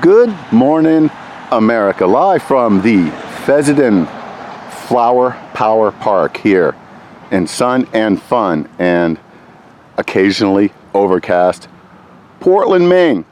Good morning, America. Live from the Fezzidan Flower Power Park here in sun and fun and occasionally overcast Portland, Maine,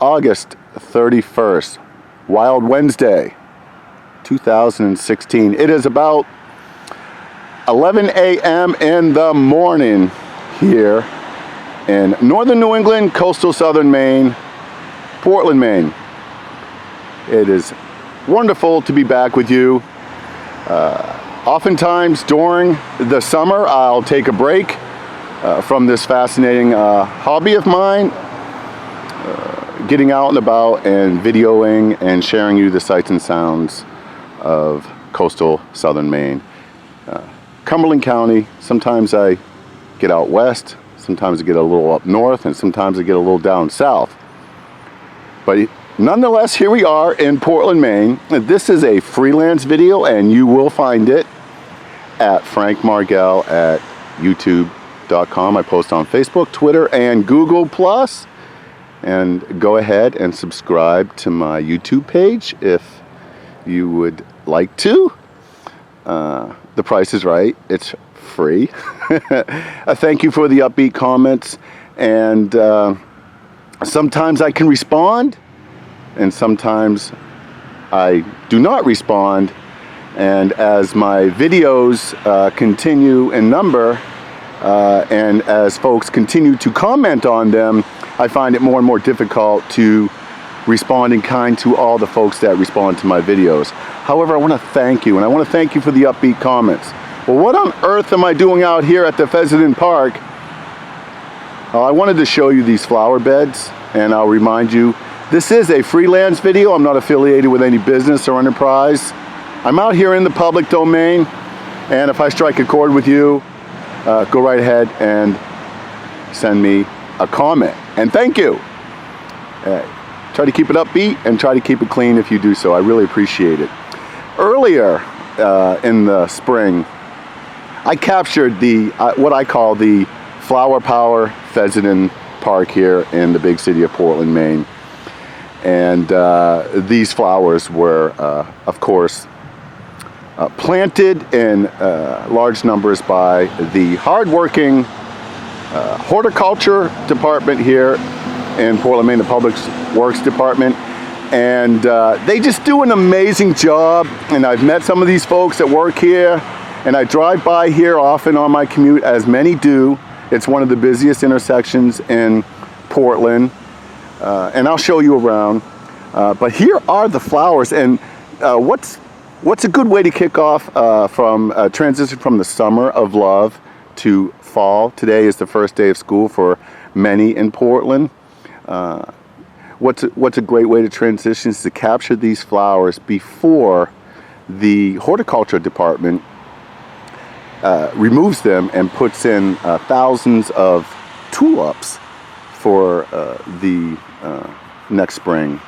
August 31st, Wild Wednesday, 2016. It is about 11 a.m. in the morning here in northern New England, coastal southern Maine, Portland, Maine. It is wonderful to be back with you. Oftentimes during the summer, I'll take a break from this fascinating hobby of mine, getting out and about and videoing and sharing you the sights and sounds of coastal southern Maine. Cumberland County, sometimes I get out west, sometimes I get a little up north, and sometimes I get a little down south. But nonetheless, here we are in Portland, Maine. This is a freelance video, and you will find it at Frank Margell at youtube.com. I post on Facebook, Twitter, and Google+. And go ahead and subscribe to my YouTube page if you would like to. The price is right. It's free. Thank you for the upbeat comments. And sometimes I can respond, and sometimes I do not respond. And as my videos continue in number, and as folks continue to comment on them, I find it more and more difficult to respond in kind to all the folks that respond to my videos. However, I want to thank you, and I want to thank you for the upbeat comments. Well, what on earth am I doing out here at the Fezzidan Park? Well, I wanted to show you these flower beds, and I'll remind you, this is a freelance video. I'm not affiliated with any business or enterprise. I'm out here in the public domain, and if I strike a chord with you, go right ahead and send me a comment. And thank you. Try to keep it upbeat and try to keep it clean if you do so. I really appreciate it. Earlier in the spring, I captured the what I call the Flower Power Fezzidan Park here in the big city of Portland, Maine. And these flowers were, of course, planted in large numbers by the hardworking horticulture department here in Portland, Maine, the Public Works Department. And they just do an amazing job. And I've met some of these folks that work here, and I drive by here often on my commute, as many do. It's one of the busiest intersections in Portland, and I'll show you around. But here are the flowers, and what's a good way to kick off from transition from the summer of love to fall? Today is the first day of school for many in Portland. What's a great way to transition is to capture these flowers before the horticulture department removes them and puts in thousands of tulips for the next spring,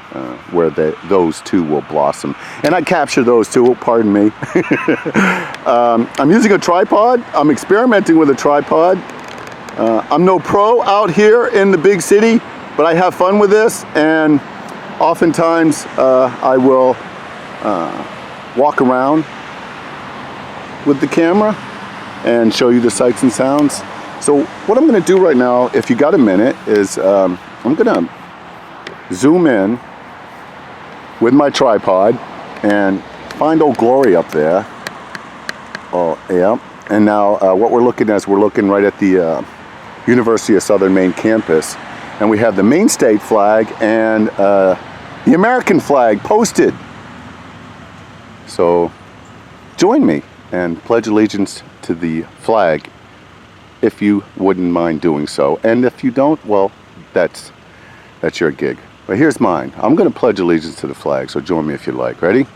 where those too will blossom. And I capture those too, pardon me. I'm using a tripod. I'm experimenting with a tripod. I'm no pro out here in the big city, but I have fun with this, and oftentimes I will walk around with the camera and show you the sights and sounds. So what I'm going to do right now, if you got a minute, is I'm going to zoom in with my tripod and find Old Glory up there. Oh, yeah. And now what we're looking at is we're looking right at the University of Southern Maine campus. And we have the Maine state flag and the American flag posted. So join me and pledge allegiance to the flag if you wouldn't mind doing so. And if you don't, well, that's your gig. But here's mine. I'm going to pledge allegiance to the flag, so join me if you like. Ready?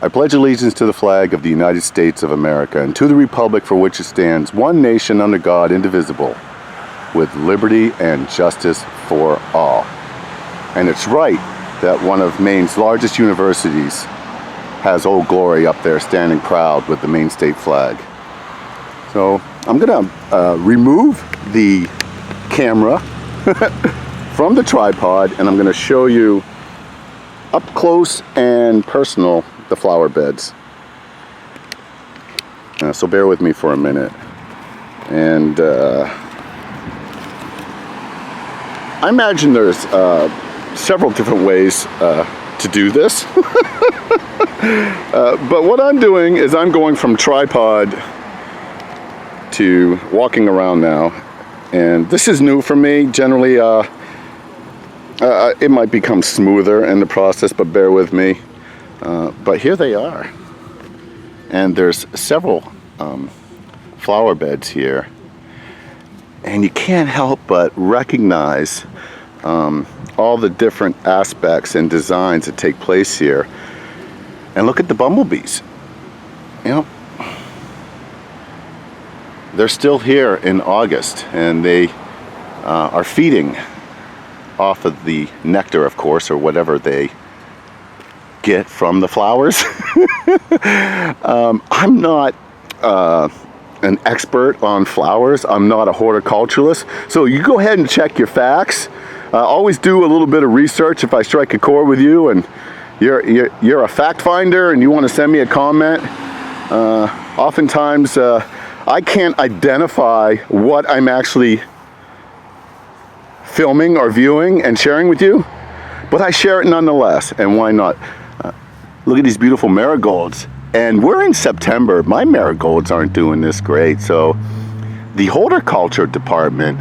I pledge allegiance to the flag of the United States of America and to the republic for which it stands, one nation under God, indivisible, with liberty and justice for all. And it's right that one of Maine's largest universities has Old Glory up there standing proud with the Maine state flag. So I'm going to remove the camera from the tripod, and I'm going to show you up close and personal the flower beds. So bear with me for a minute. And I imagine there's several different ways to do this. But what I'm doing is I'm going from tripod to walking around now. And this is new for me. Generally, it might become smoother in the process, but bear with me. But here they are. And there's several flower beds here. And you can't help but recognize all the different aspects and designs that take place here. And look at the bumblebees. You know, they're still here in August, and they are feeding off of the nectar, of course, or whatever they get from the flowers. I'm not an expert on flowers. I'm not a horticulturalist. So you go ahead and check your facts. Always do a little bit of research if I strike a chord with you and you're a fact finder and you want to send me a comment. Oftentimes I can't identify what I'm actually filming or viewing and sharing with you, but I share it nonetheless, and why not? Look at these beautiful marigolds, and we're in September. My marigolds aren't doing this great, so the horticulture department,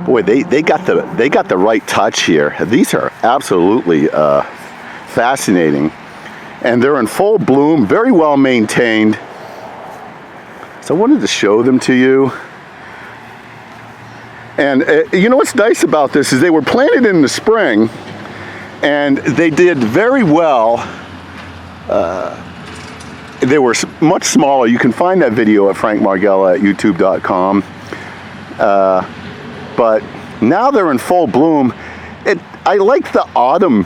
boy, they got the right touch here. These are absolutely fascinating, and they're in full bloom, very well maintained. So I wanted to show them to you. And you know what's nice about this is they were planted in the spring, and they did very well. They were much smaller. You can find that video at frankmargella@youtube.com. But now they're in full bloom. I like the autumn,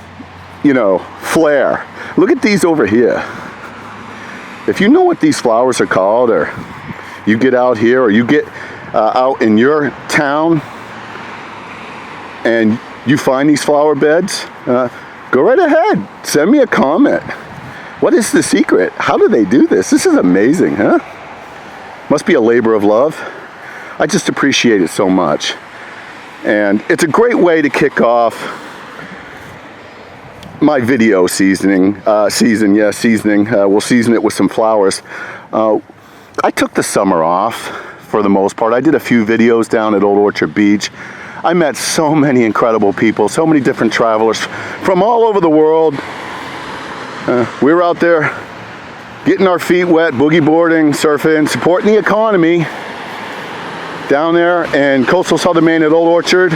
you know, flair. Look at these over here. If you know what these flowers are called, or you get out here, or you get out in your town and you find these flower beds, go right ahead. Send me a comment. What is the secret? How do they do this? This is amazing, huh? Must be a labor of love. I just appreciate it so much. And it's a great way to kick off my video seasoning. We'll season it with some flowers. I took the summer off for the most part. I did a few videos down at Old Orchard Beach. I met so many incredible people, so many different travelers from all over the world. We were out there getting our feet wet, boogie boarding, surfing, supporting the economy down there in coastal southern Maine at Old Orchard.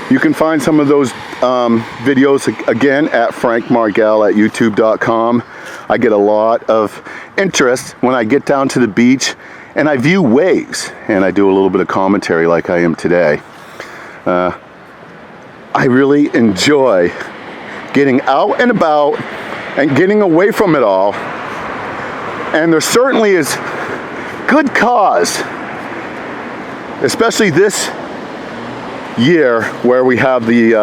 You can find some of those videos again at frankmargella@youtube.com. I get a lot of interest when I get down to the beach and I view waves and I do a little bit of commentary like I am today. I really enjoy getting out and about and getting away from it all. And there certainly is good cause, especially this year where we have the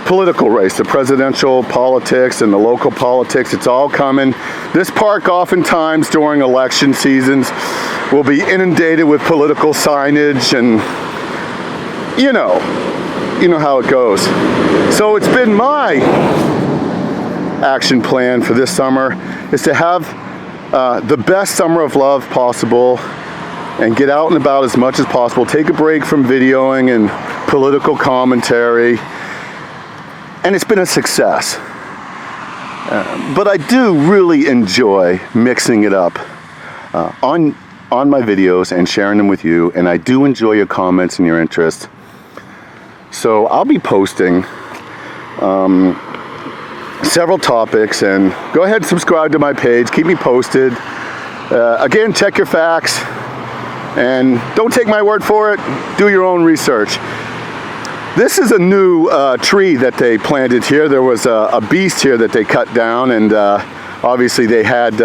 political race, the presidential politics and the local politics. It's all coming. This park oftentimes during election seasons will be inundated with political signage, and you know how it goes. So it's been my action plan for this summer is to have the best summer of love possible and get out and about as much as possible. Take a break from videoing and political commentary. And it's been a success. But I do really enjoy mixing it up on my videos and sharing them with you. And I do enjoy your comments and your interest. So I'll be posting several topics, and go ahead and subscribe to my page. Keep me posted. Again, check your facts. And don't take my word for it. Do your own research. This is a new tree that they planted here. There was a beast here that they cut down, and obviously they had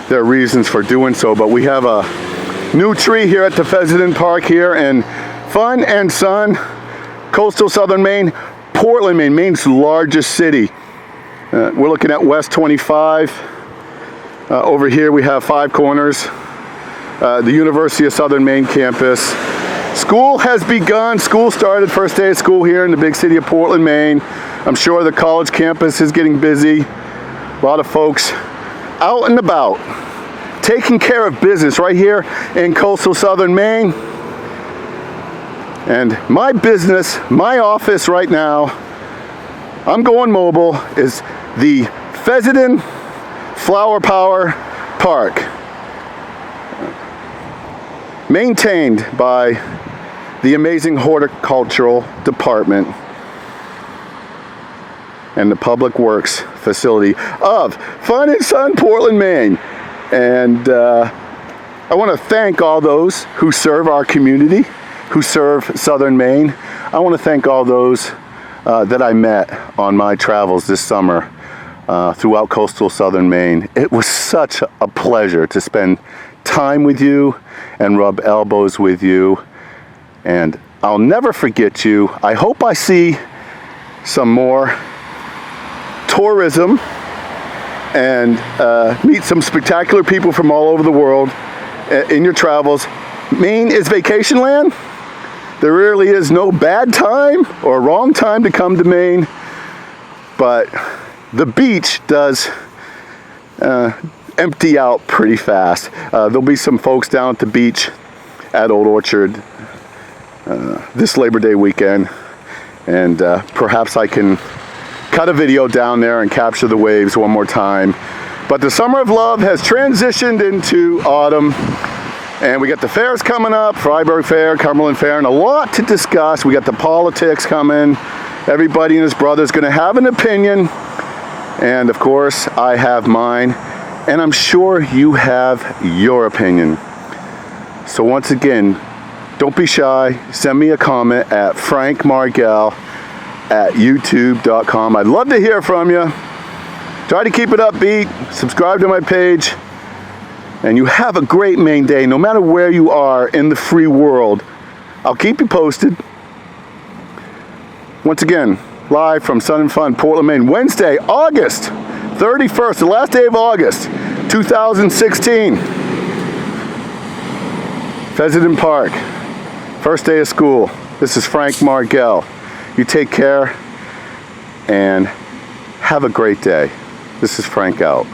their reasons for doing so. But we have a new tree here at the Pheasant Park here in Fun and Sun, coastal southern Maine. Portland, Maine, Maine's largest city. We're looking at West 25. Over here we have Five Corners, the University of Southern Maine campus. School has begun. School started, first day of school here in the big city of Portland, Maine. I'm sure the college campus is getting busy. A lot of folks out and about, taking care of business right here in coastal Southern Maine. And my business, my office right now, I'm going mobile, is the Fessenden Flower Power Park, maintained by the amazing horticultural department and the public works facility of Fun and Sun, Portland, Maine. And I want to thank all those who serve our community, who serve Southern Maine. I want to thank all those that I met on my travels this summer throughout coastal Southern Maine. It was such a pleasure to spend time with you and rub elbows with you. And I'll never forget you. I hope I see some more tourism and meet some spectacular people from all over the world in your travels. Maine is vacation land. There really is no bad time or wrong time to come to Maine, but the beach does empty out pretty fast. There'll be some folks down at the beach at Old Orchard this Labor Day weekend, and perhaps I can cut a video down there and capture the waves one more time. But the summer of love has transitioned into autumn, and we got the fairs coming up, Freiburg Fair, Cumberland Fair, and a lot to discuss. We got the politics coming. Everybody and his brother's gonna have an opinion, and of course I have mine, and I'm sure you have your opinion. So once again, don't be shy. Send me a comment at frankmargell@youtube.com. I'd love to hear from you. Try to keep it upbeat. Subscribe to my page. And you have a great Maine day, no matter where you are in the free world. I'll keep you posted. Once again, live from Sun and Fun, Portland, Maine, Wednesday, August 31st, the last day of August, 2016. Fessenden Park, first day of school. This is Frank Margell. You take care and have a great day. This is Frank out.